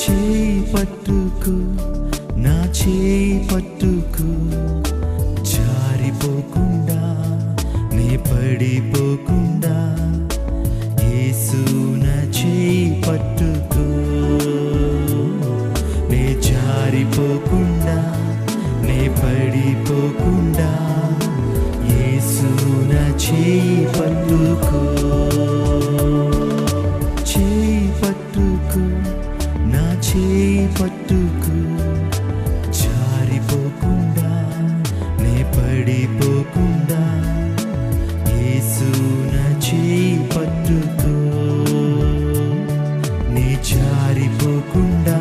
చేయి పట్టుకు, నా చేయి పట్టుకు, జారిపోకుండా నే పడిపోకుండా, యేసు నా చేయి పట్టుకు, నే జారిపోకుండా నే పడిపోకుండా, యేసు నా చేయి పట్టుకు. చేయి పట్టుకు, నా చేయి పట్టుకు, జారిపోకుండా నే పడిపోకుండా, యేసు నా చేయి పట్టుకు, నే జారిపోకుండా,